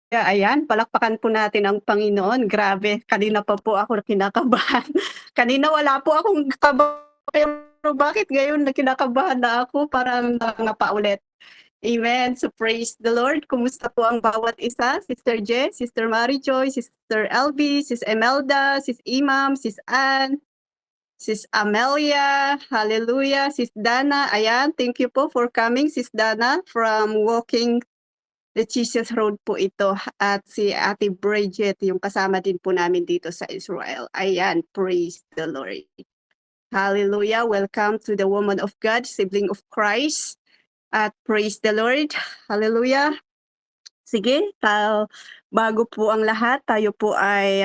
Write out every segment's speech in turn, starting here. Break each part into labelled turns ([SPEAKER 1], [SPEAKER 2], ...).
[SPEAKER 1] Ayan, palakpakan po natin ang Panginoon. Grabe, kanina pa po ako kinakabahan. Kanina wala po akong kaba pero bakit ngayon na kinakabahan na ako, parang nangangapa ulit. Amen. So praise the Lord. Kumusta po ang bawat isa? Sister Jess, Sister Mary Joy, Sister LB, Sis Emelda, Sis Imam, Sis Ann, Sis Amelia, hallelujah, Sis Dana. Ayan, thank you po for coming, Sis Dana, from Walking the Jesus Road po ito. At si Ate Bridget, yung kasama din po namin dito sa Israel. Ayan, praise the Lord. Hallelujah. Welcome to the Woman of God, Sibling of Christ. At praise the Lord. Hallelujah. Sige, bago po ang lahat, tayo po ay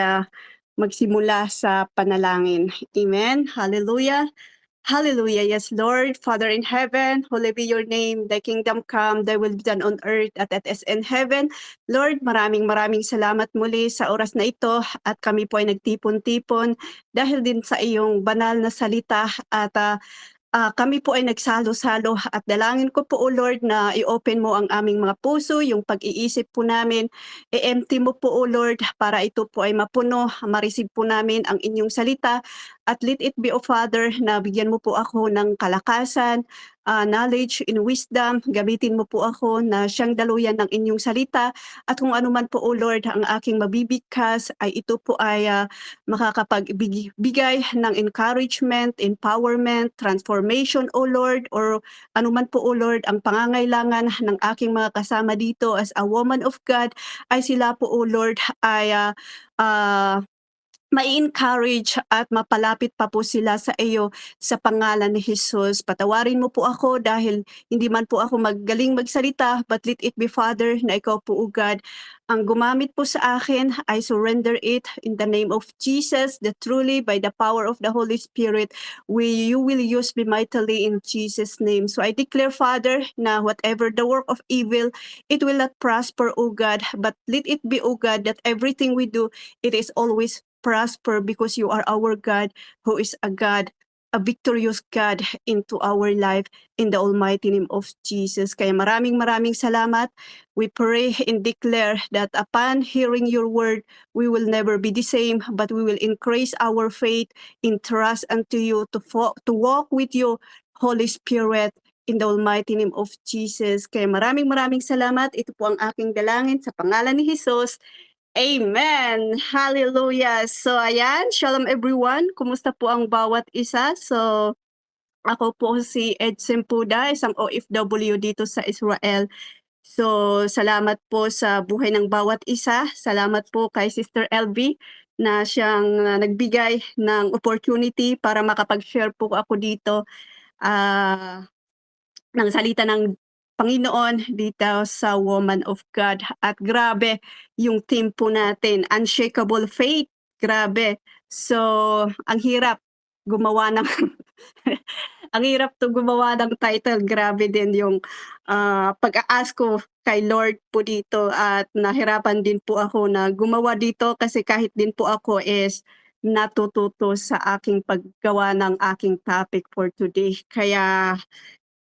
[SPEAKER 1] magsimula sa panalangin. Amen. Hallelujah. Hallelujah. Yes, Lord, Father in heaven, holy be your name. Thy kingdom come, thy will be done on earth at it is in heaven. Lord, maraming salamat muli sa oras na ito at kami po ay nagtipon-tipon dahil din sa iyong banal na salita at kami po ay nagsalo-salo at dalangin ko po, O Lord, na i-open mo ang aming mga puso, yung pag-iisip po namin, i-empty mo po, O Lord, para ito po ay mapuno, ma-receive po namin ang inyong salita. At let it be, O Father, na bigyan mo po ako ng kalakasan, knowledge and wisdom. Gamitin mo po ako na siyang daluyan ng inyong salita. At kung ano man po, O Lord, ang aking mabibigkas, ay ito po ay makakapagbigay ng encouragement, empowerment, transformation, O Lord, or anuman po, O Lord, ang pangangailangan ng aking mga kasama dito as a woman of God, ay sila po, O Lord, ay mai-encourage at mapalapit pa po sila sa iyo sa pangalan ni Jesus. Patawarin mo po ako dahil hindi man po ako magaling magsalita, but let it be, Father, na ikaw po, O God, ang gumamit po sa akin. I surrender it in the name of Jesus, that truly by the power of the Holy Spirit, you will use me mightily in Jesus' name. So I declare, Father, na whatever the work of evil, it will not prosper, O God, but let it be, O God, that everything we do, it is always prosper because you are our God who is a victorious God into our life in the almighty name of Jesus. Kaya maraming salamat. We pray and declare that upon hearing your word, we will never be the same, but we will increase our faith in trust unto you to walk with you, Holy Spirit, in the almighty name of Jesus. Kaya maraming salamat. Ito po ang aking dalangin sa pangalan ni Jesus. Amen! Hallelujah! So ayan, shalom everyone. Kumusta po ang bawat isa? So ako po si Edson Puda, isang OFW dito sa Israel. So salamat po sa buhay ng bawat isa. Salamat po kay Sister LB na siyang nagbigay ng opportunity para makapag-share po ako dito ng salita ng Panginoon dito sa Woman of God. At grabe yung team po natin, Unshakable Faith. Grabe. So, ang hirap gumawa ng ang hirap to gumawa ng title. Grabe din yung pag-a-ask ko kay Lord po dito at nahirapan din po ako na gumawa dito kasi kahit din po ako is natututo sa aking paggawa ng aking topic for today. Kaya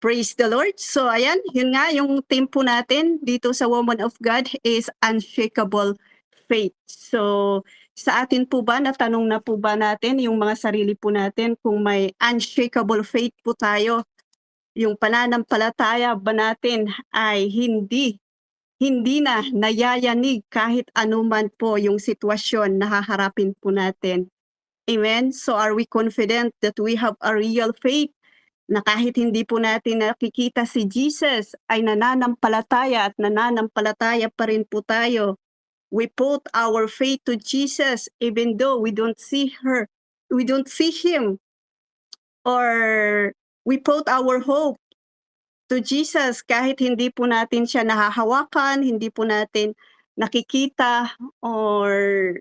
[SPEAKER 1] praise the Lord. So ayan, yun nga, yung team po natin dito sa Woman of God is Unshakable Faith. So sa atin po ba, natanong na po ba natin yung mga sarili po natin kung may unshakable faith po tayo? Yung pananampalataya ba natin ay hindi na nayayanig kahit anuman po yung sitwasyon na haharapin po natin. Amen? So are we confident that we have a real faith na kahit hindi po natin nakikita si Jesus, ay nananampalataya at nananampalataya pa rin po tayo. We put our faith to Jesus even though we don't see him, or we put our hope to Jesus kahit hindi po natin siya nahahawakan, hindi po natin nakikita, or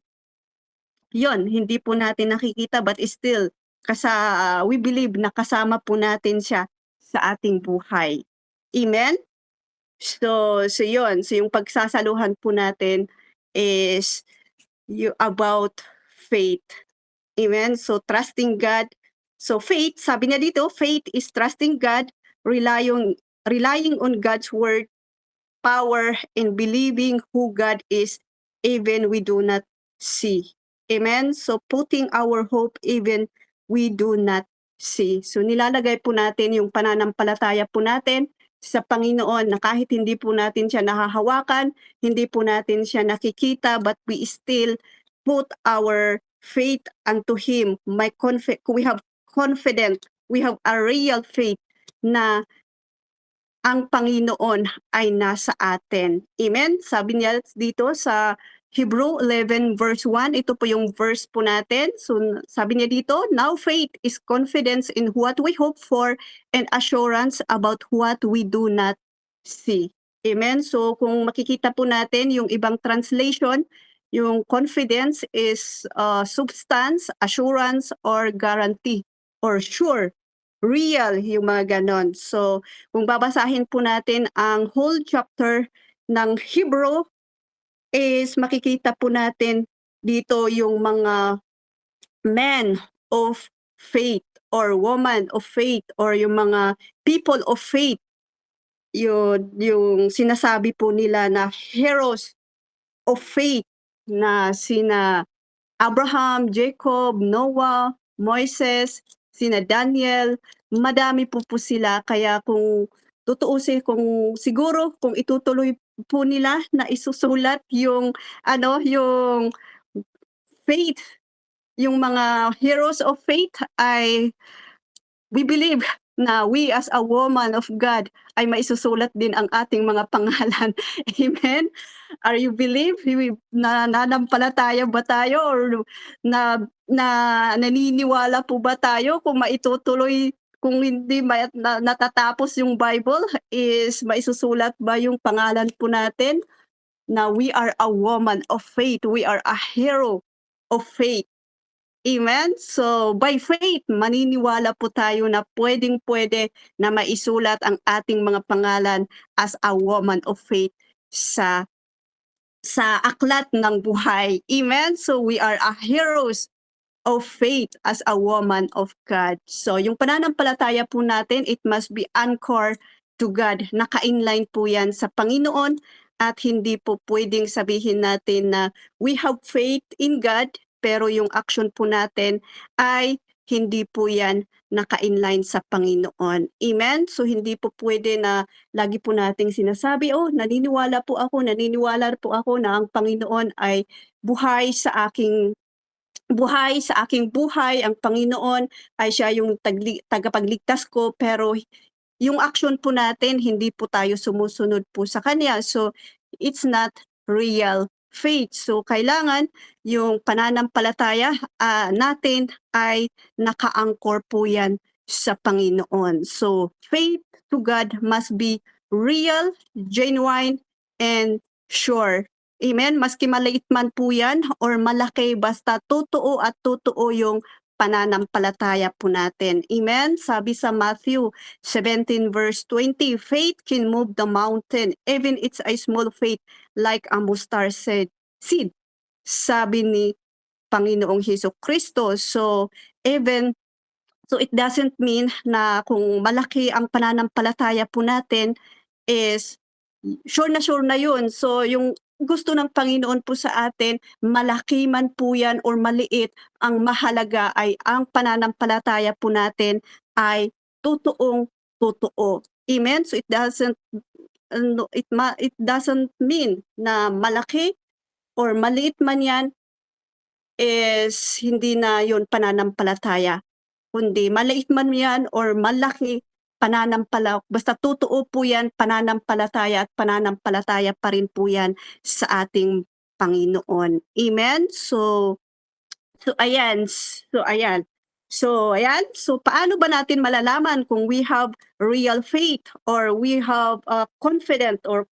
[SPEAKER 1] hindi po natin nakikita, but still we believe na kasama po natin siya sa ating buhay. Amen? So yun. So yung pagsasaluhan po natin is about faith. Amen? So trusting God. So faith, sabi niya dito, faith is trusting God, relying on God's word, power in believing who God is, even we do not see. Amen? So putting our hope even we do not see. So nilalagay po natin yung pananampalataya po natin sa Panginoon na kahit hindi po natin siya nahahawakan, hindi po natin siya nakikita, but we still put our faith unto Him. We have confident, we have a real faith na ang Panginoon ay nasa atin. Amen? Sabi niya dito sa Hebrew 11 verse 1, ito po yung verse po natin. So sabi niya dito, now faith is confidence in what we hope for and assurance about what we do not see. Amen? So kung makikita po natin yung ibang translation, yung confidence is substance, assurance, or guarantee, or sure, real, yung mga ganon. So kung babasahin po natin ang whole chapter ng Hebrew, is makikita po natin dito yung mga men of faith or woman of faith or yung mga people of faith. Yung sinasabi po nila na heroes of faith na sina Abraham, Jacob, Noah, Moises, sina Daniel, madami po sila. Kaya kung tutuusin, kung siguro kung itutuloy po nila na isusulat yung yung faith, yung mga heroes of faith, ay we believe na we as a woman of God ay maisusulat din ang ating mga pangalan. Amen? Are you believe? Na nanampalataya ba tayo or naniniwala po ba tayo kung maitutuloy, kung hindi natatapos yung Bible, is maisusulat ba yung pangalan po natin na we are a woman of faith, we are a hero of faith. Amen? So, by faith, maniniwala po tayo na pwedeng-pwede na maisulat ang ating mga pangalan as a woman of faith sa aklat ng buhay. Amen? So, we are a heroes of faith as a woman of God. So, yung pananampalataya po natin, it must be anchored to God. Naka-inline po yan sa Panginoon at hindi po pwedeng sabihin natin na we have faith in God, pero yung action po natin ay hindi po yan naka-inline sa Panginoon. Amen? So hindi po pwede na lagi po nating sinasabi, naniniwala po ako na ang Panginoon ay buhay sa aking buhay, ang Panginoon ay siya yung tagapagligtas ko, pero yung action po natin, hindi po tayo sumusunod po sa Kanya. So, it's not real faith. So, kailangan yung pananampalataya natin ay naka-anchor po yan sa Panginoon. So, faith to God must be real, genuine, and sure. Amen? Maski maliit man po yan or malaki, basta totoo at totoo yung pananampalataya po natin. Amen? Sabi sa Matthew 17 verse 20, faith can move the mountain, even it's a small faith like a mustard seed. Sabi ni Panginoong Hesus Kristo. So it doesn't mean na kung malaki ang pananampalataya po natin is sure na yun. So yung gusto ng Panginoon po sa atin, malaki man po yan or maliit, ang mahalaga ay ang pananampalataya po natin ay totoong totoo. Amen? So it doesn't mean na malaki or maliit man yan is hindi na yun pananampalataya. Kundi maliit man yan or malaki, basta totoo po yan, pananampalataya at pananampalataya pa rin po yan sa ating Panginoon. Amen? So ayan. So paano ba natin malalaman kung we have real faith or we have confident po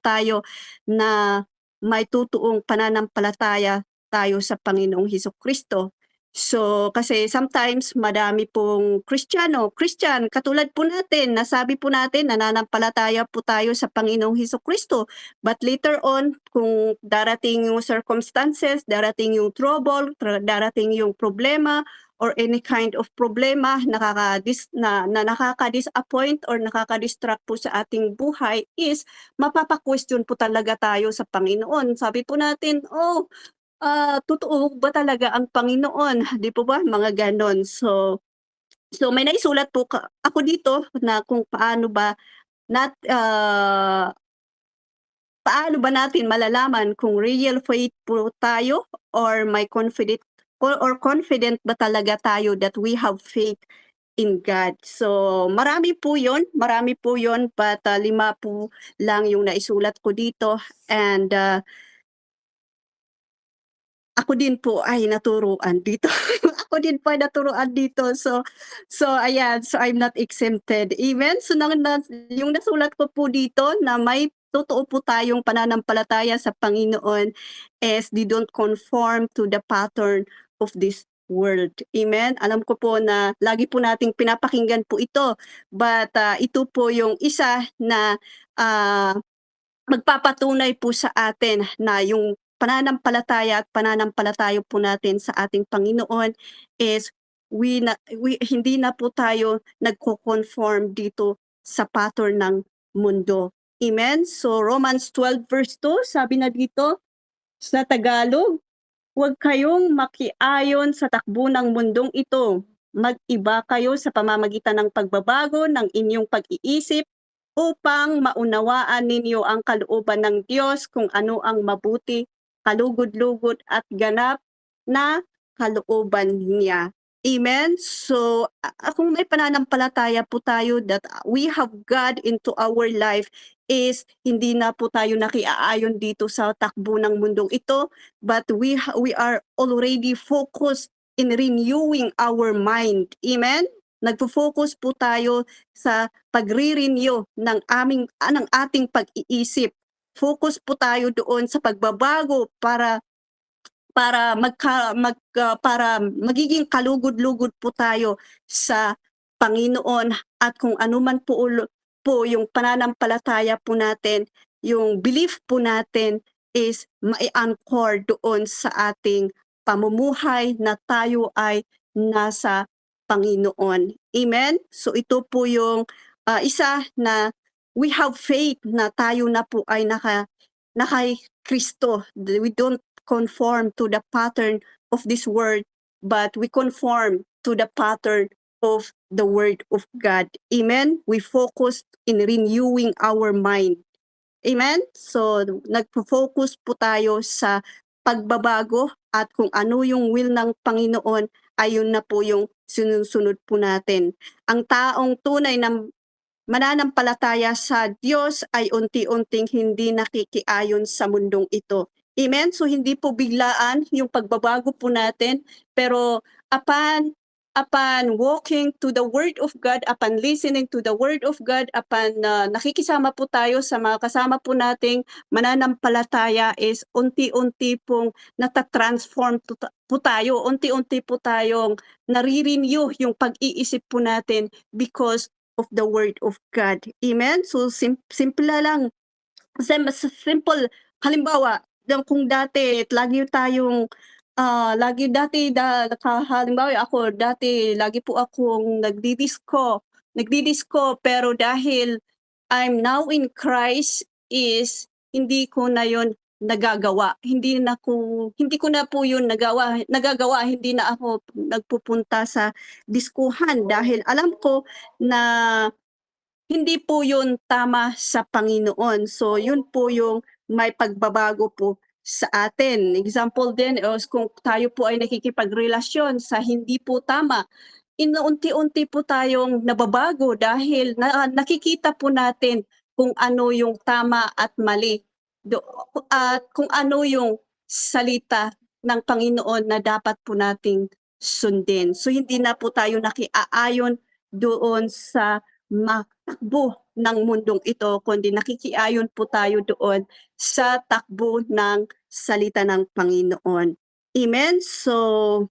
[SPEAKER 1] tayo na may totoong pananampalataya tayo sa Panginoong Hesukristo? So, kasi sometimes madami pong Christian katulad po natin, nasabi po natin nananampalataya po tayo sa Panginoong Hesukristo. But later on, kung darating yung circumstances, darating yung trouble, darating yung problema, or any kind of problema nakaka-disappoint or nakaka-distract po sa ating buhay is mapapa-question po talaga tayo sa Panginoon. Sabi po natin, "Oh, totoo ba talaga ang Panginoon?" 'Di po ba, mga gano'n. So may naisulat po ako dito na kung paano ba natin malalaman kung real faith po tayo or may confident ba talaga tayo that we have faith in God. So marami po 'yun but 5 po lang yung naisulat ko dito and ako din po ay naturuan dito. Ako din po ay naturuan dito. So ayan, so I'm not exempted. Amen. So yung nasulat ko po dito na may totoo po tayong pananampalataya sa Panginoon is they don't conform to the pattern of this world. Amen. Alam ko po na lagi po nating pinapakinggan po ito. But ito po yung isa na ah, magpapatunay po sa atin na yung pananampalataya at pananampalataya po natin sa ating Panginoon is hindi na po tayo nagko-conform dito sa pattern ng mundo. Amen? So Romans 12 verse 2, sabi na dito sa Tagalog, "Huwag kayong makiayon sa takbo ng mundong ito. Mag-iba kayo sa pamamagitan ng pagbabago ng inyong pag-iisip upang maunawaan ninyo ang kalooban ng Diyos kung ano ang mabuti, kalugod-lugod at ganap na kalooban niya." Amen? So, kung may pananampalataya po tayo that we have God into our life is hindi na po tayo nakiaayon dito sa takbo ng mundong ito, but we are already focused in renewing our mind. Amen? Nagfo-focus po tayo sa pagre-renew ng ating pag-iisip. Focus po tayo doon sa pagbabago para magiging kalugod-lugod po tayo sa Panginoon at kung ano man po yung pananampalataya po natin, yung belief po natin is mai-anchor doon sa ating pamumuhay na tayo ay nasa Panginoon. Amen? So ito po yung isa na we have faith na tayo na po ay na kay Kristo. We don't conform to the pattern of this world, but we conform to the pattern of the Word of God. Amen? We focus in renewing our mind. Amen? So, nagpo-focus po tayo sa pagbabago at kung ano yung will ng Panginoon, ayun na po yung sunod-sunod po natin. Ang taong tunay na mananampalataya sa Diyos ay unti-unting hindi nakikiayon sa mundong ito. Amen? So hindi po biglaan yung pagbabago po natin, pero upon walking to the Word of God, upon listening to the Word of God, upon nakikisama po tayo sa mga kasama po nating mananampalataya is unti-unti pong natatransform po tayo, unti-unti po tayong nare-renew yung pag-iisip po natin because of the Word of God. Amen? So simple lang, simple. Halimbawa, kung dati halimbawa ako dati lagi po akong nagdi-disco pero dahil I'm now in Christ is hindi ko na yon nagagawa. Hindi ko na po yun nagagawa, hindi na ako nagpupunta sa diskuhan dahil alam ko na hindi po yun tama sa Panginoon. So yun po yung may pagbabago po sa atin. Example din is kung tayo po ay nakikipagrelasyon sa hindi po tama, inuunti-unti po tayong nababago dahil nakikita po natin kung ano yung tama at mali at kung ano yung salita ng Panginoon na dapat po nating sundin. So hindi na po tayo nakiaayon doon sa takbo ng mundong ito, kundi nakikiayon po tayo doon sa takbo ng salita ng Panginoon. Amen? So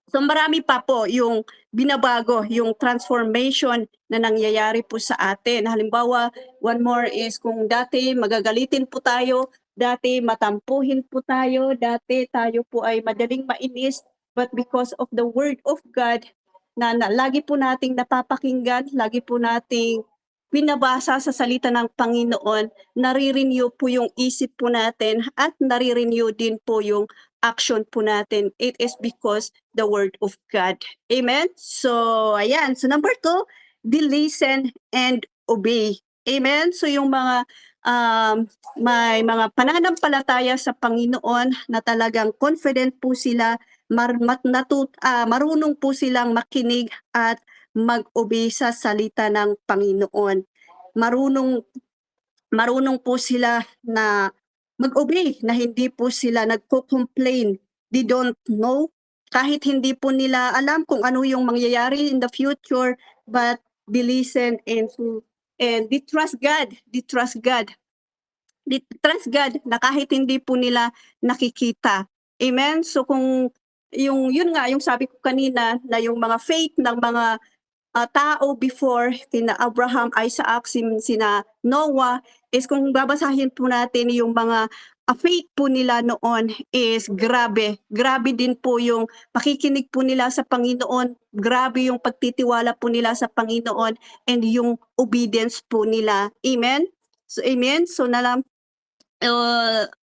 [SPEAKER 1] So marami pa po yung binabago, yung transformation na nangyayari po sa atin. Halimbawa, one more is kung dati magagalitin po tayo, dati matampuhin po tayo, dati tayo po ay madaling mainis, but because of the word of God na lagi po nating napapakinggan, lagi po nating binabasa sa salita ng Panginoon, nare-renew po yung isip po natin at nare-renew din po yung action po natin. It is because the word of God. Amen? So, ayan. So, number 2, listen and obey. Amen? So, yung mga may mga pananampalataya sa Panginoon na talagang confident po sila, marunong po silang makinig at mag-obey sa salita ng Panginoon. Marunong marunong po sila na mag-obey, na hindi po sila nagko-complain. They don't know, kahit hindi po nila alam kung ano yung mangyayari in the future, but they listen and they trust God. They trust God. They trust God na kahit hindi po nila nakikita. Amen? So kung yun nga, yung sabi ko kanina na yung mga faith ng mga tao before kina Abraham, Isaac, sina Noah, is kung babasahin po natin yung mga faith po nila noon is grabe. Grabe din po yung pakikinig po nila sa Panginoon, grabe yung pagtitiwala po nila sa Panginoon, and yung obedience po nila. Amen? So, amen? So,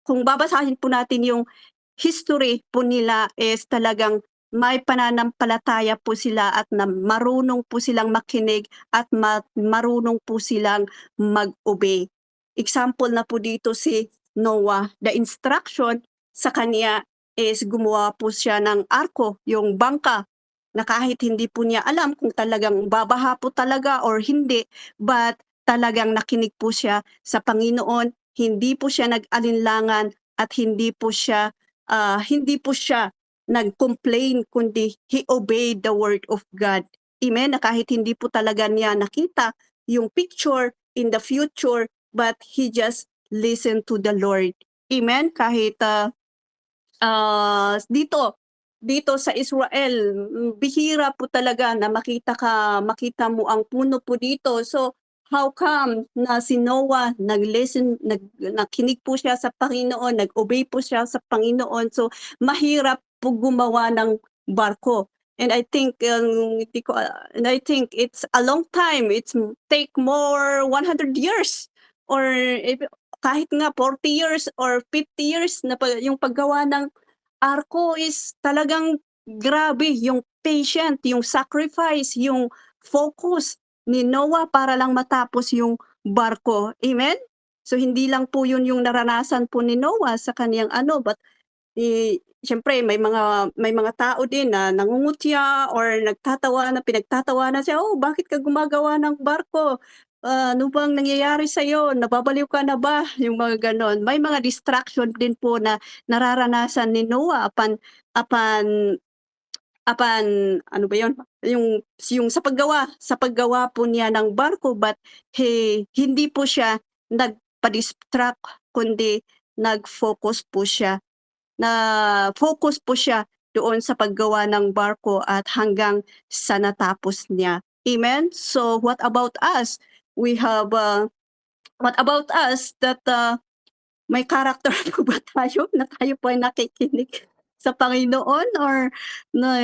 [SPEAKER 1] kung babasahin po natin yung history po nila is talagang may pananampalataya po sila at na marunong po silang makinig at marunong po silang mag-obey. Example na po dito si Noah. The instruction sa kanya is gumawa po siya ng arko, yung bangka, na kahit hindi po niya alam kung talagang babaha po talaga or hindi, but talagang nakinig po siya sa Panginoon, hindi po siya nag-alinlangan at hindi po siya nag-complain, kundi he obeyed the word of God. Amen? Na kahit hindi po talaga niya nakita yung picture in the future, but he just listened to the Lord. Amen? Kahit dito sa Israel, bihira po talaga na makita mo ang puno po dito. So, how come na si Noah nakinig po siya sa Panginoon, nag-obey po siya sa Panginoon. So, mahirap po gumawa ng barko. And I think it's a long time. It's take more 100 years or kahit nga 40 years or 50 years na yung paggawa ng arko is talagang grabe yung patient, yung sacrifice, yung focus ni Noah para lang matapos yung barko. Amen? So hindi lang po yun yung naranasan po ni Noah sa kaniyang but siyempre may mga tao din na nangungutya or pinagtatawanan siya, "Oh, bakit ka gumagawa ng barko? Ano bang nangyayari sa'yo? Nababaliw ka na ba?" Yung mga gano'n. May mga distraction din po na nararanasan ni Noah upon upon ano ba 'yun, yung sa paggawa po niya ng barko, but hindi po siya nagpa-distract kundi nag-focus po siya na-focus po siya doon sa paggawa ng barko at hanggang sa natapos niya. Amen? So, what about us? What about us that may character po ba tayo na tayo po ay nakikinig sa Panginoon or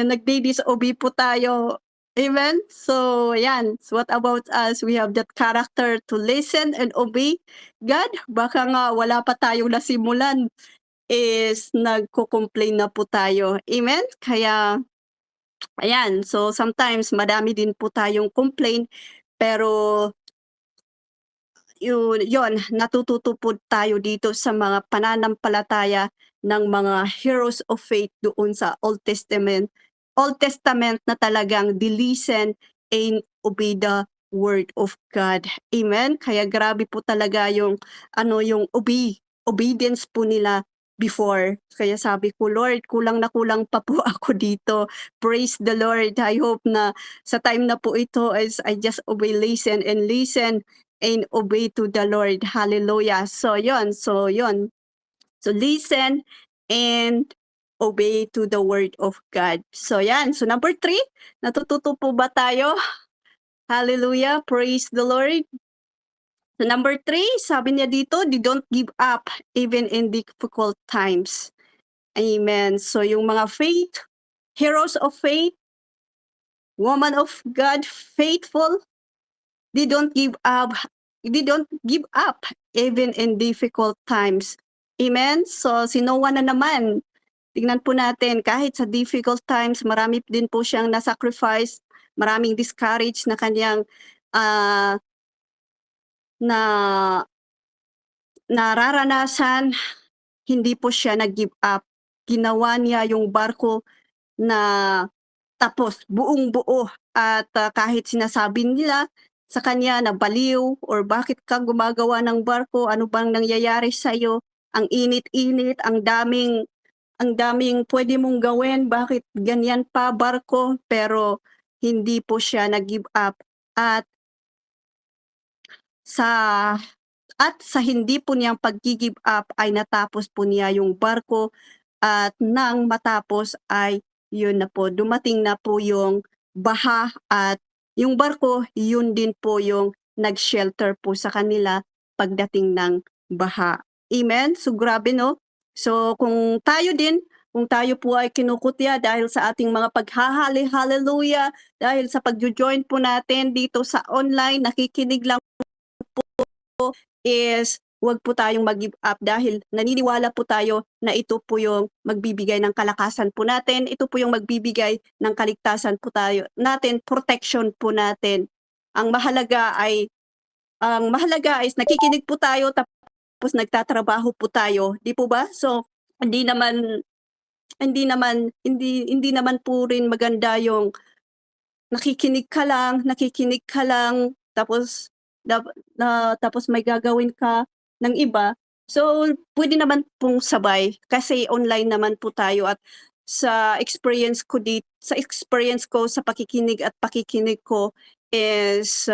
[SPEAKER 1] nagdi-disobey po tayo? Amen? So, yan. So, what about us? We have that character to listen and obey God. Baka nga wala pa tayong nasimulan is nagko-complain na po tayo. Amen? Kaya ayan, so sometimes madami din po tayong complain, pero yun natututo po tayo dito sa mga pananampalataya ng mga heroes of faith doon sa Old Testament. Old Testament na talagang listen and obey the word of God. Amen? Kaya grabe po talaga yung obedience po nila before. Kaya sabi ko, Lord, kulang na kulang pa po ako dito. Praise the Lord. I hope na sa time na po ito is I just listen and obey to the Lord. Hallelujah. So, yon. So, listen and obey to the word of God. So yan. So number 3, natututo po ba tayo? Hallelujah, praise the Lord. So number 3, sabi niya dito, they don't give up even in difficult times. Amen. So yung mga faith, heroes of faith, woman of God, faithful, they don't give up. They don't give up even in difficult times. Amen. So si Noah na naman, tingnan po natin, kahit sa difficult times, marami din po siyang na-sacrifice, maraming discouraged na kanyang na nararanasan, hindi po siya nag-give up. Ginawa niya yung barko na tapos buong-buo at kahit sinasabi nila sa kanya na baliw or bakit ka gumagawa ng barko, ano bang nangyayari sa iyo? Ang init-init, ang daming pwede mong gawin, bakit ganyan pa barko? Pero hindi po siya nag-give up at sa hindi po niyang pag-gi-give up ay natapos po niya yung barko at nang matapos ay yun na po, dumating na po yung baha at yung barko, yun din po yung nag-shelter po sa kanila pagdating ng baha. Amen? So grabe no? So kung tayo po ay kinukutya dahil sa ating mga paghahali, hallelujah, dahil sa pag-join po natin dito sa online, nakikinig lang is wag po tayong mag-give up dahil naniniwala po tayo na ito po yung magbibigay ng kalakasan po natin, ito po yung magbibigay ng kaligtasan po natin, protection po natin. Ang mahalaga is nakikinig po tayo tapos nagtatrabaho po tayo, di po ba? So hindi naman po rin maganda yung nakikinig ka lang, tapos tapos may gagawin ka ng iba. So, pwede naman pong sabay kasi online naman po tayo at sa experience ko sa pakikinig ko is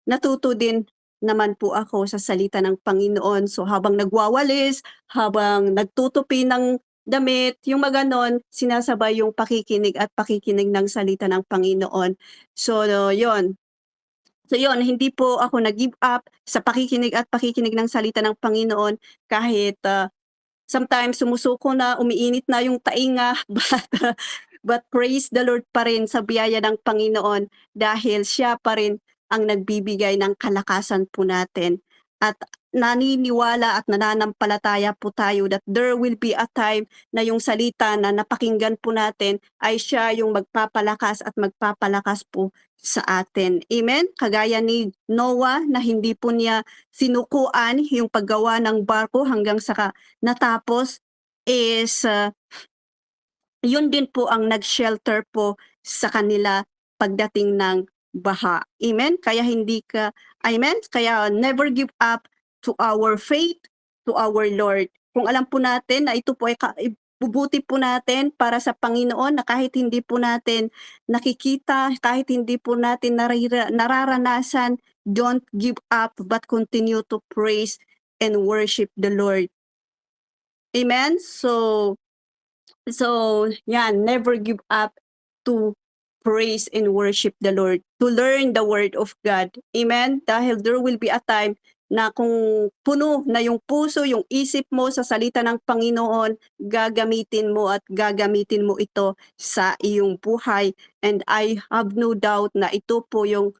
[SPEAKER 1] natuto din naman po ako sa salita ng Panginoon. So, habang nagwawalis, habang nagtutupi ng damit, yung mga ganon, sinasabay yung pakikinig ng salita ng Panginoon. So, yun. So yun, hindi po ako nag-give up sa pakikinig ng salita ng Panginoon kahit sometimes sumusuko na, umiinit na yung tainga, but praise the Lord pa rin sa biyaya ng Panginoon dahil siya pa rin ang nagbibigay ng kalakasan po natin. At naniniwala at nananampalataya po tayo that there will be a time na yung salita na napakinggan po natin ay siya yung magpapalakas at magpapalakas po sa atin. Amen? Kagaya ni Noah na hindi po niya sinukuan yung paggawa ng barko hanggang sa natapos is yun din po ang nag-shelter po sa kanila pagdating ng baha. Amen? Amen? Kaya never give up to our faith, to our Lord. Kung alam po natin na ito po ay bubuti po natin para sa Panginoon na kahit hindi po natin nakikita, kahit hindi po natin nararanasan, don't give up but continue to praise and worship the Lord. Amen? So yan, never give up to praise and worship the Lord, to learn the word of God. Amen? Dahil there will be a time na kung puno na yung puso, yung isip mo sa salita ng Panginoon, gagamitin mo ito sa iyong buhay. And I have no doubt na ito po yung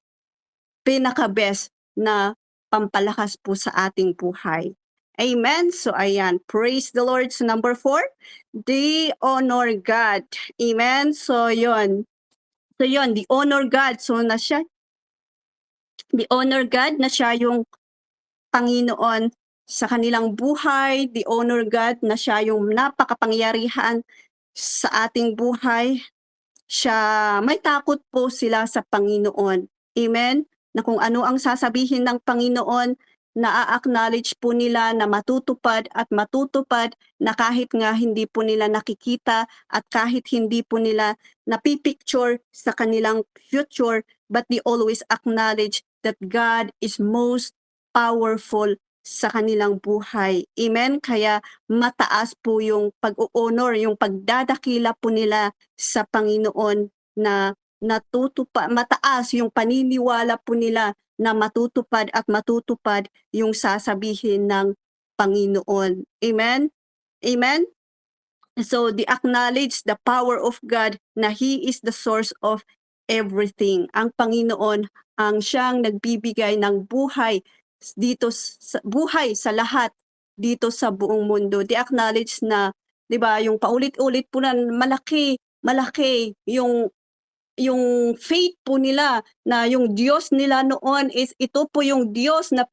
[SPEAKER 1] pinaka-best na pampalakas po sa ating buhay. Amen? So ayan, praise the Lord. So number 4, they honor God. Amen? So yun, they honor God. So they honor God na siya yung Panginoon sa kanilang buhay. They honor God na siya yung napakapangyarihan sa ating buhay. May takot po sila sa Panginoon. Amen? Na kung ano ang sasabihin ng Panginoon, na-acknowledge po nila na matutupad na kahit nga hindi po nila nakikita at kahit hindi po nila napipicture sa kanilang future, but they always acknowledge that God is most powerful sa kanilang buhay. Amen? Kaya mataas po yung pag-o-honor, yung pagdadakila po nila sa Panginoon na mataas yung paniniwala po nila na matutupad at matutupad yung sasabihin ng Panginoon. Amen? Amen? So they acknowledge the power of God na He is the source of everything. Ang Panginoon ang siyang nagbibigay ng buhay dito buhay sa lahat dito sa buong mundo. They acknowledge na, 'di ba, yung paulit-ulit po na malaki yung faith po nila na yung Diyos nila noon is ito po yung Diyos na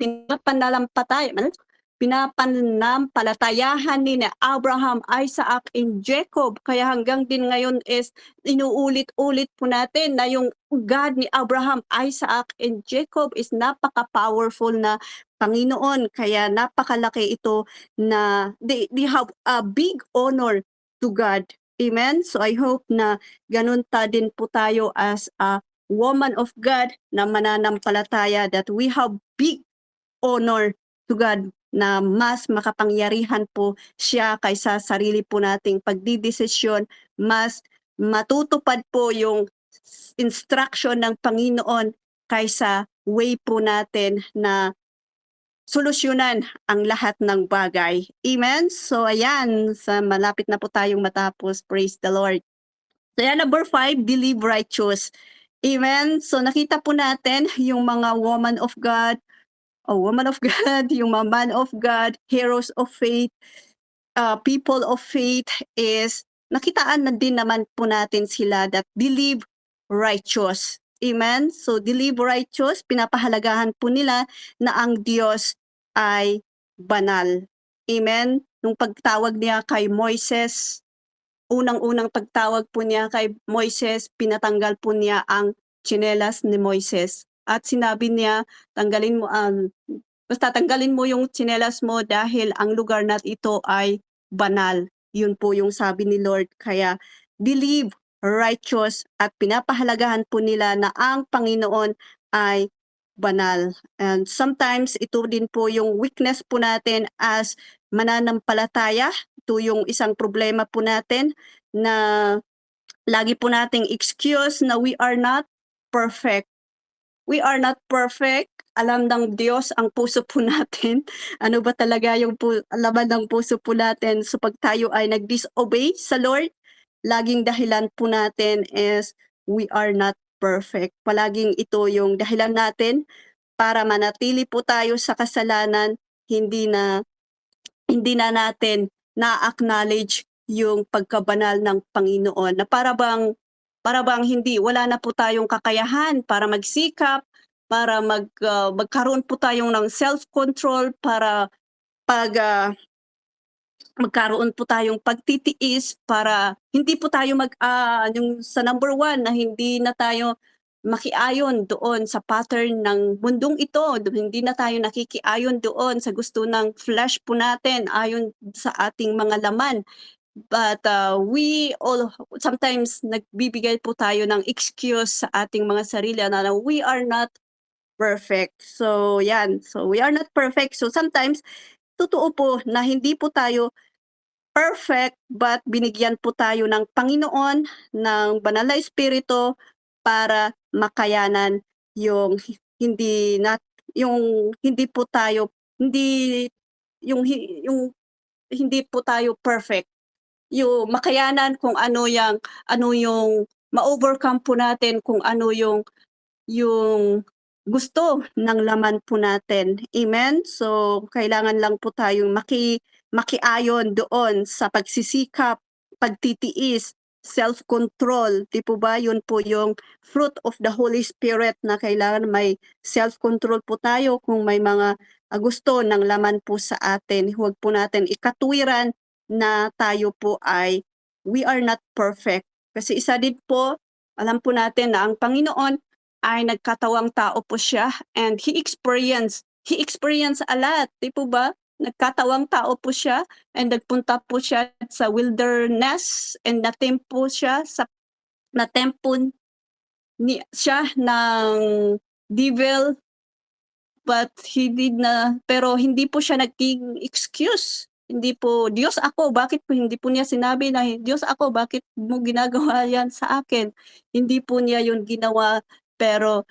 [SPEAKER 1] pinapanampalatayahan ni na Abraham, Isaac, and Jacob. Kaya hanggang din ngayon is inuulit-ulit po natin na yung God ni Abraham, Isaac, and Jacob is napaka-powerful na Panginoon. Kaya napakalaki ito na they have a big honor to God. Amen? So I hope na ganun din po tayo as a woman of God na mananampalataya, that we have big honor to God na mas makapangyarihan po siya kaysa sarili po nating pagdidesisyon. Mas matutupad po yung instruction ng Panginoon kaysa way po natin na solusyonan ang lahat ng bagay. Amen? So ayan, malapit na po tayong matapos. Praise the Lord. So yan, number 5, believe righteous. Amen? So nakita po natin yung mga woman of God, yung mga man of God, heroes of faith, people of faith is, nakitaan na din naman po natin sila that believe righteous. Amen? So believe righteous, pinapahalagahan po nila na ang Diyos ay banal. Amen? Nung pagtawag niya kay Moises, unang-unang pagtawag po niya kay Moises, pinatanggal po niya ang tsinelas ni Moises. At sinabi niya, basta tanggalin mo yung tsinelas mo dahil ang lugar na ito ay banal. Yun po yung sabi ni Lord. Kaya believe righteous at pinapahalagahan po nila na ang Panginoon ay banal. And sometimes ito din po yung weakness po natin as mananampalataya. Ito yung isang problema po natin na lagi po nating excuse na we are not perfect. We are not perfect. Alam ng Diyos ang puso po natin. Ano ba talaga yung laman ng puso po natin? So pag tayo ay nag-disobey sa Lord, laging dahilan po natin is we are not perfect. Palaging ito yung dahilan natin para manatili po tayo sa kasalanan, hindi na natin na-acknowledge yung pagkabanal ng Panginoon, na para bang wala na po tayong kakayahan para magsikap, para magkaroon po tayong ng self-control, para magkaroon po tayong pagtitiis, para hindi po tayo yung sa number 1 na hindi na tayo makiayon doon sa pattern ng mundong ito. Hindi na tayo nakikiayon doon sa gusto ng flesh po natin, ayon sa ating mga laman. But we all sometimes nagbibigay po tayo ng excuse sa ating mga sarili na we are not perfect. So yan, so we are not perfect. So sometimes totoo po na hindi po tayo perfect, but binigyan po tayo ng Panginoon ng banal na espiritu para makayanan yung hindi po tayo yung hindi po tayo perfect. Yung makayanan kung ano yung ma-overcome po natin, kung ano yung gusto ng laman po natin. Amen? So, kailangan lang po tayong makiayon doon sa pagsisikap, pagtitiis, self-control. Di po ba? Yun po yung fruit of the Holy Spirit na kailangan may self-control po tayo kung may mga gusto ng laman po sa atin. Huwag po natin ikatuwiran na tayo po we are not perfect. Kasi isa din po, alam po natin na ang Panginoon ay nagkatawang tao po siya, and he experienced a lot, di po ba? Nagkatawang tao po siya, and nagpunta po siya sa wilderness, and natempo siya siya ng devil, but pero hindi po siya naging excuse. Hindi po, "Diyos ako, bakit po," hindi po niya sinabi na, "Diyos ako, bakit mo ginagawa yan sa akin?" Hindi po niya yun ginawa, pero,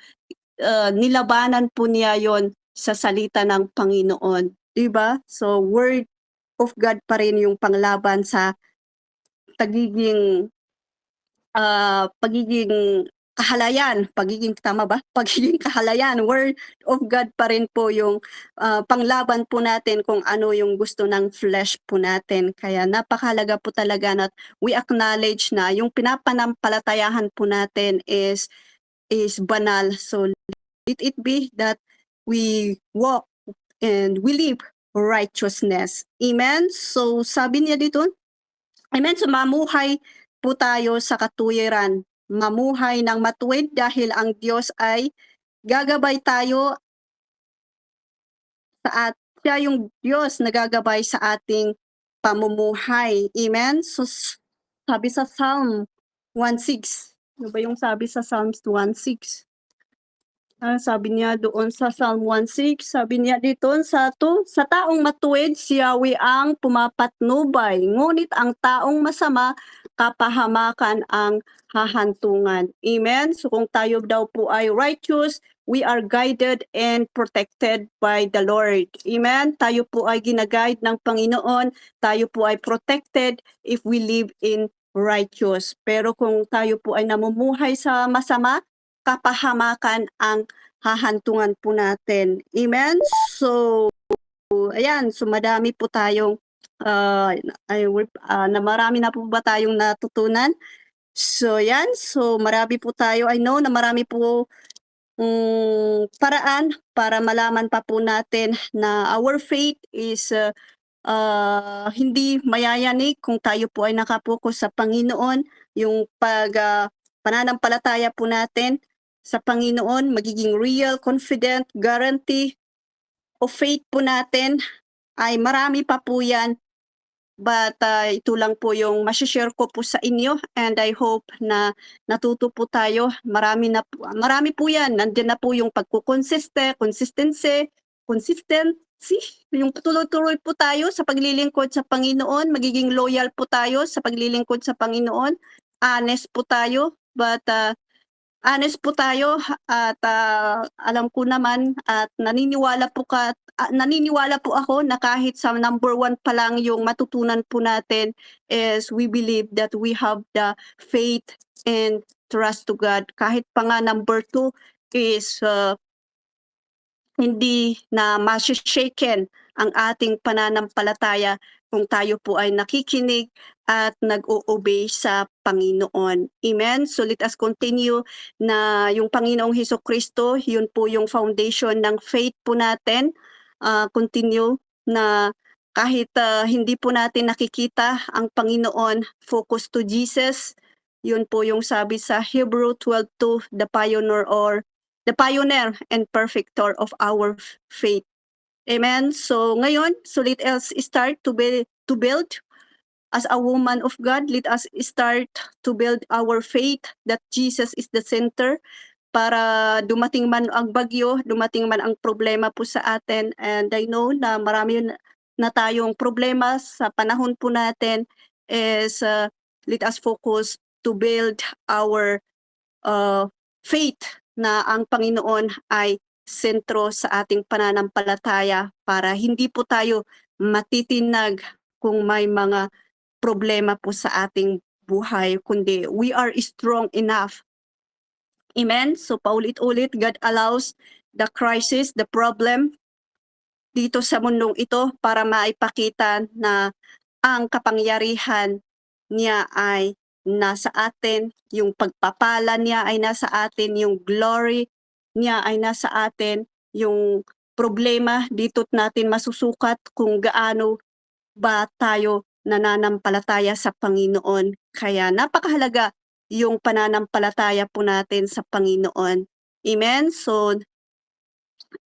[SPEAKER 1] nilabanan po niya yon sa salita ng Panginoon, 'di ba? So, word of God pa rin yung panglaban sa pagiging pagiging pagiging tama ba? Pagiging kahalayan, word of God pa rin po yung, panglaban po natin kung ano yung gusto ng flesh po natin. Kaya napakahalaga po talaga na we acknowledge na yung pinapanampalatayahan po natin is banal. So, let it be that we walk and we live righteousness. Amen? So, sabi niya dito, amen. So mamuhay po tayo sa katuwiran, mamuhay ng matuwid dahil ang Diyos ay gagabay tayo sa siya yung Diyos na gagabay sa ating pamumuhay. Amen? So sabi sa Psalm 1:6. Ano ba yung sabi sa Psalms 1:6? Sabi niya doon sa Psalm 1:6, sabi niya dito sa taong matuwid si Yahweh ang pumapatnubay, ngunit ang taong masama kapahamakan ang hahantungan. Amen? So kung tayo daw po ay righteous, we are guided and protected by the Lord. Amen? Tayo po ay ginaguide ng Panginoon, tayo po ay protected if we live in righteous. Pero kung tayo po ay namumuhay sa masama, kapahamakan ang hahantungan po natin. Amen? So, ayan. So, madami po tayong, na marami na po ba tayong natutunan? So, yan. So, marami po tayo. I know na marami po paraan para malaman pa po natin na our faith is hindi mayayanig kung tayo po ay nakapokus sa Panginoon. Yung pananampalataya po natin sa Panginoon, magiging real, confident, guarantee of faith po natin ay marami pa po yan. But ito lang po yung masishare ko po sa inyo, and I hope na natuto po tayo. Marami po yan. Nandiyan na po yung consistency, yung tuloy-tuloy po tayo sa paglilingkod sa Panginoon, magiging loyal po tayo sa paglilingkod sa Panginoon, honest po tayo, but honest po tayo at alam ko naman at naniniwala po ako na kahit sa number 1 pa lang yung matutunan po natin is we believe that we have the faith and trust to God. Kahit pa nga number 2 is hindi na shaken ang ating pananampalataya kung tayo po ay nakikinig at nag-o-obey sa Panginoon. Amen? So let us continue na yung Panginoong Hesukristo, yun po yung foundation ng faith po natin. Continue na kahit hindi po natin nakikita ang Panginoon, focus to Jesus. Yun po yung sabi sa Hebrew 12:2, the pioneer and perfecter of our faith. Amen? So ngayon, so let us start to build as a woman of God. Let us start to build our faith that Jesus is the center para dumating man ang bagyo, dumating man ang problema po sa atin. And I know na marami na tayong problema sa panahon po natin is let us focus to build our faith na ang Panginoon ay sentro sa ating pananampalataya para hindi po tayo matitinag kung may mga problema po sa ating buhay, kundi we are strong enough. Amen? So paulit-ulit, God allows the crisis, the problem dito sa mundong ito para maipakita na ang kapangyarihan niya ay nasa atin, yung pagpapala niya ay nasa atin, yung glory niya ay nasa atin, yung problema dito't natin masusukat kung gaano ba tayo nananampalataya sa Panginoon. Kaya napakahalaga yung pananampalataya po natin sa Panginoon. Amen? So,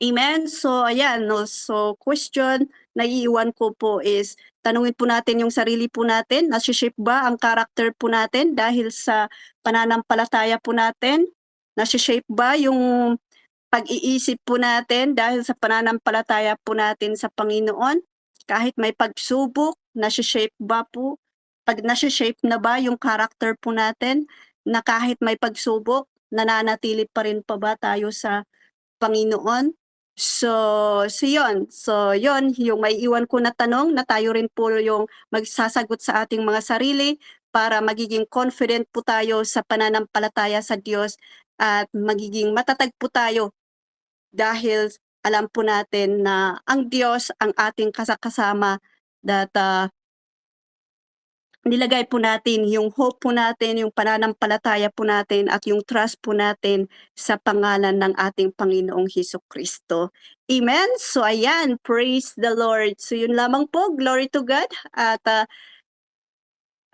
[SPEAKER 1] amen? So, ayan. No? So, question na iiwan ko po is, tanungin po natin yung sarili po natin, nasi-shape ba ang character po natin dahil sa pananampalataya po natin? Nasi-shape ba yung pag-iisip po natin dahil sa pananampalataya po natin sa Panginoon, kahit may pagsubok, nasi-shape ba po? Pag nasi-shape na ba yung character po natin na kahit may pagsubok, nananatili pa rin pa ba tayo sa Panginoon? So yun, yung may iwan ko na tanong na tayo rin po yung magsasagot sa ating mga sarili para magiging confident po tayo sa pananampalataya sa Diyos at magiging matatag po tayo dahil alam po natin na ang Diyos ang ating kasama that nilagay po natin yung hope po natin, yung pananampalataya po natin at yung trust po natin sa pangalan ng ating Panginoong Hesukristo. Amen? So ayan, praise the Lord. So yun lamang po, glory to God. At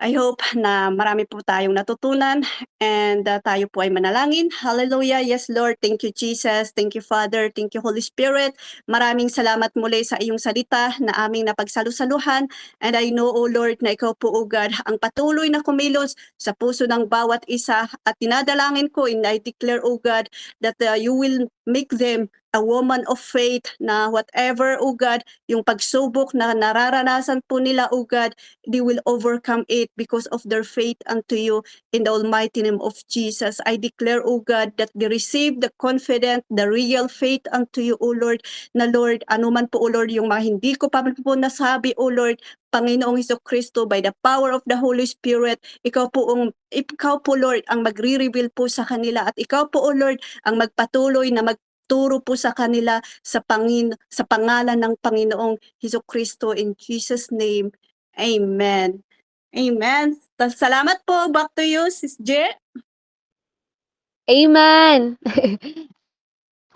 [SPEAKER 1] I hope na marami po tayong natutunan and tayo po ay manalangin. Hallelujah. Yes, Lord. Thank you, Jesus. Thank you, Father. Thank you, Holy Spirit. Maraming salamat muli sa iyong salita na aming napagsalusaluhan. And I know, O Lord, na ikaw po, O God, ang patuloy na kumilos sa puso ng bawat isa. At tinadalangin ko and I declare, O God, that you will make them a woman of faith na whatever, O God, yung pagsubok na nararanasan po nila, O God, they will overcome it because of their faith unto you in the almighty name of Jesus. I declare, O God, that they receive the confident, the real faith unto you, O Lord, na Lord, anuman po, O Lord, yung mga hindi ko pa po nasabi, O Lord, Panginoong Hesukristo, by the power of the Holy Spirit, ikaw po, Lord, ang magre-reveal po sa kanila at ikaw po, O Lord, ang magpatuloy na magturo po sa kanila sa pangalan ng Panginoong Hesukristo in Jesus name. Amen. Amen. Salamat po. Back to you, Sis Je.
[SPEAKER 2] Amen.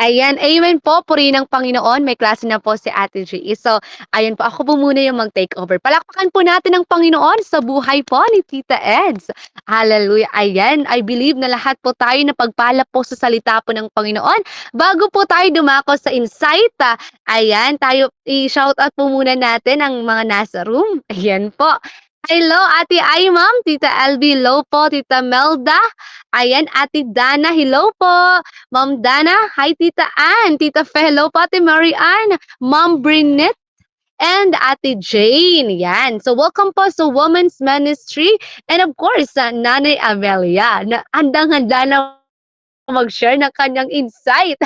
[SPEAKER 2] Ayan, amen po, purihin ng Panginoon. May klase na po si Ate G. So, ayun po, ako po muna yung mag-take over. Palakpakan po natin ang Panginoon sa buhay po ni Tita Eds. Hallelujah. Ayan, I believe na lahat po tayo na pagpala po sa salita po ng Panginoon. Bago po tayo dumako sa insight, ayan, tayo i-shout out po muna natin ang mga nasa room. Ayan po. Hello, Ate Ay, Ma'am, Tita LB, hello po, Tita Melda. Ayan, Ate Dana, hello po. Ma'am Dana, hi Tita Ann, Tita Fe, hello po Ate Mary Ann, Ma'am Brinette, and Ate Jane. Yan. So welcome po sa Women's Ministry and of course sa Nanay Amelia na handang-handa na mag-share ng kanyang insight.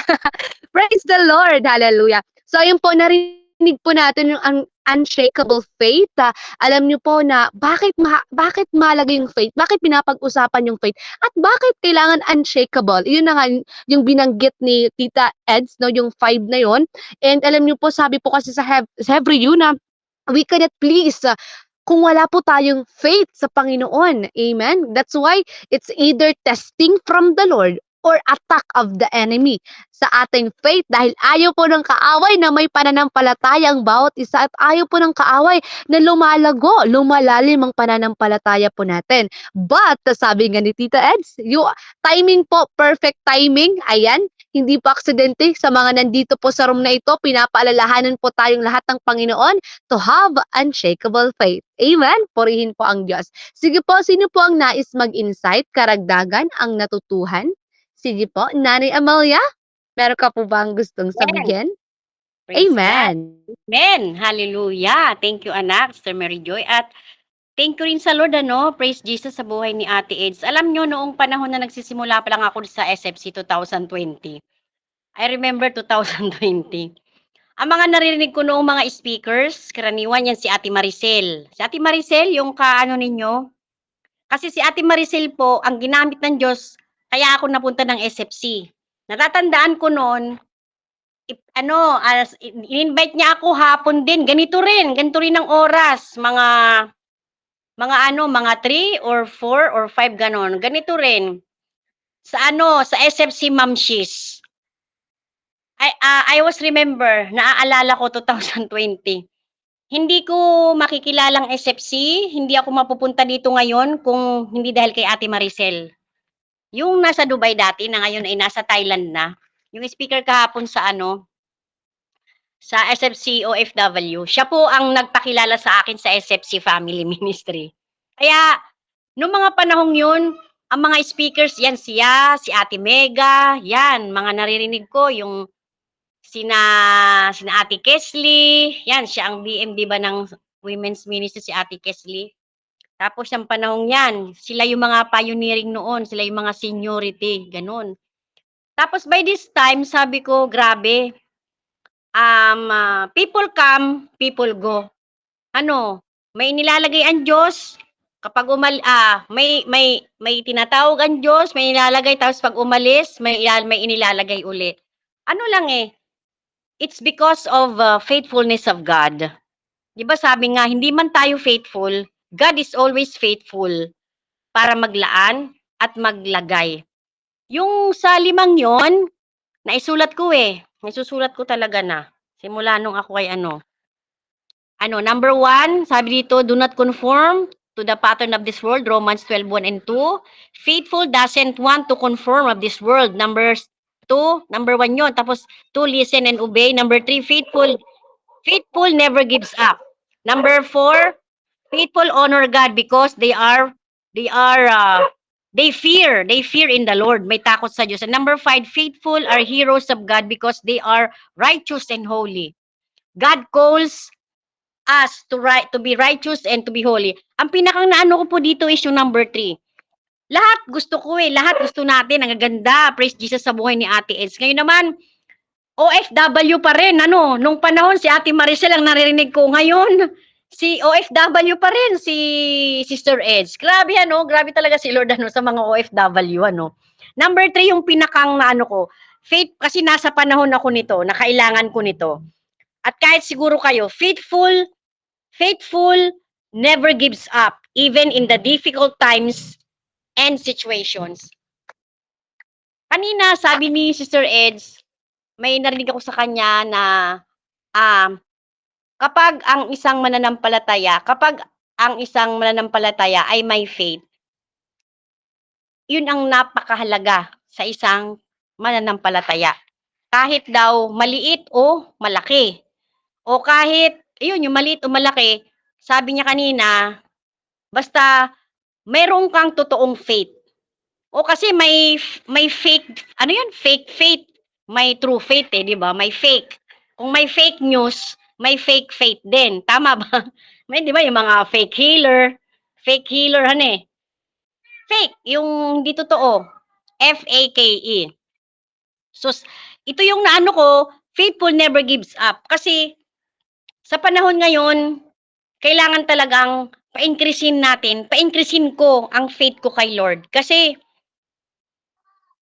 [SPEAKER 2] Praise the Lord. Hallelujah. So ayun po, narinig po natin yung unshakable faith. Alam niyo po na bakit mahalaga yung faith? Bakit pinapag-usapan yung faith? At bakit kailangan unshakable? Yun na nga yung binanggit ni Tita Eds, no, yung 5 na yon. And alam niyo po, sabi po kasi sa Hebreo na we cannot please kung wala po tayong faith sa Panginoon. Amen? That's why it's either testing from the Lord or attack of the enemy sa ating faith dahil ayaw po ng kaaway na may pananampalataya ang bawat isa at ayaw po ng kaaway na lumalalim ang pananampalataya po natin. But, sabi nga ni Tita Eds, yung timing po, perfect timing, ayan, hindi po aksidente sa mga nandito po sa room na ito, pinapaalalahanan po tayong lahat ng Panginoon to have unshakable faith. Amen? Purihin po ang Diyos. Sige po, sino po ang nais mag-insight, karagdagan, ang natutuhan? Sige po, Nanay Amelia, meron ka po ba ang gustong
[SPEAKER 3] Amen.
[SPEAKER 2] sabihin?
[SPEAKER 3] Praise God.
[SPEAKER 2] Amen.
[SPEAKER 3] Amen. Hallelujah. Thank you, anak, Sister Mary Joy. At thank you rin sa Lord, praise Jesus sa buhay ni Ate Eds. Alam nyo, noong panahon na nagsisimula pa lang ako sa SFC 2020, I remember 2020. Ang mga naririnig ko noong mga speakers, karaniwan yan si Ate Maricel. Si Ate Maricel, yung kaano ninyo, kasi si Ate Maricel po, ang ginamit ng Diyos, kaya ako napunta ng SFC. Natatandaan ko noon, in-invite niya ako hapon din, ganito rin ang oras, mga 3 or 4 or 5 ganon, ganito rin. Sa SFC Mamshis. I was remember, naaalala ko 2020. Hindi ko makikilalang SFC, hindi ako mapupunta dito ngayon kung hindi dahil kay Ate Maricel. Yung nasa Dubai dati na ngayon ay nasa Thailand na. Yung speaker kahapon sa SFC OFW, siya po ang nagpakilala sa akin sa SFC Family Ministry. Kaya, noong mga panahong yun, ang mga speakers, yan siya, si Ate Mega, yan, mga naririnig ko, yung sina Ate Kesley, yan, siya ang BM, di ba, ng Women's Ministry, si Ate Kesley. Tapos yung panahong yan, sila yung mga pioneering noon, sila yung mga seniority, ganun. Tapos by this time, sabi ko, grabe, people come, people go. Ano, may nilalagay ang Diyos kapag may tinatawag ang Diyos, may nilalagay tapos pag umalis, may inilalagay uli. Ano lang it's because of faithfulness of God. 'Di ba sabi nga, hindi man tayo faithful, God is always faithful para maglaan at maglagay. Yung sa 5 yon, naisulat ko naisusulat ko talaga na. Simula nung ako ay number 1, sabi dito, do not conform to the pattern of this world, Romans 12:1 and 2. Faithful doesn't want to conform of this world. Number 1 yun. Tapos 2, listen and obey. Number 3, faithful never gives up. Number 4, faithful honor God because they fear in the Lord. May takot sa Diyos. And number 5, faithful are heroes of God because they are righteous and holy. God calls us to be righteous and to be holy. Ang pinakang naano ko po dito is yung number 3. Lahat gusto ko lahat gusto natin, ang ganda, praise Jesus sa buhay ni Ate Eds. Ngayon naman, OFW pa rin, nung panahon si Ate Maricel ang naririnig ko, ngayon, si OFW pa rin, si Sister Eds. Grabe grabe talaga si Lord sa mga OFW, Number 3, yung pinakang ko, faith, kasi nasa panahon ako nito, na kailangan ko nito. At kahit siguro kayo, faithful never gives up, even in the difficult times and situations. Kanina, sabi ni Sister Eds, may narinig ako sa kanya na kapag ang isang mananampalataya ay may faith, yun ang napakahalaga sa isang mananampalataya. Kahit daw maliit o malaki. O kahit, yung maliit o malaki, sabi niya kanina, basta meron kang totoong faith. O kasi may fake, fake faith. May true faith di ba? May fake. Kung may fake news, may fake faith din. Tama ba? May, di ba, yung mga fake healer, fake, yung hindi totoo. F-A-K-E. So, ito yung naano ko, faithful never gives up. Kasi, sa panahon ngayon, kailangan talagang pa-increasein ko ang faith ko kay Lord. Kasi,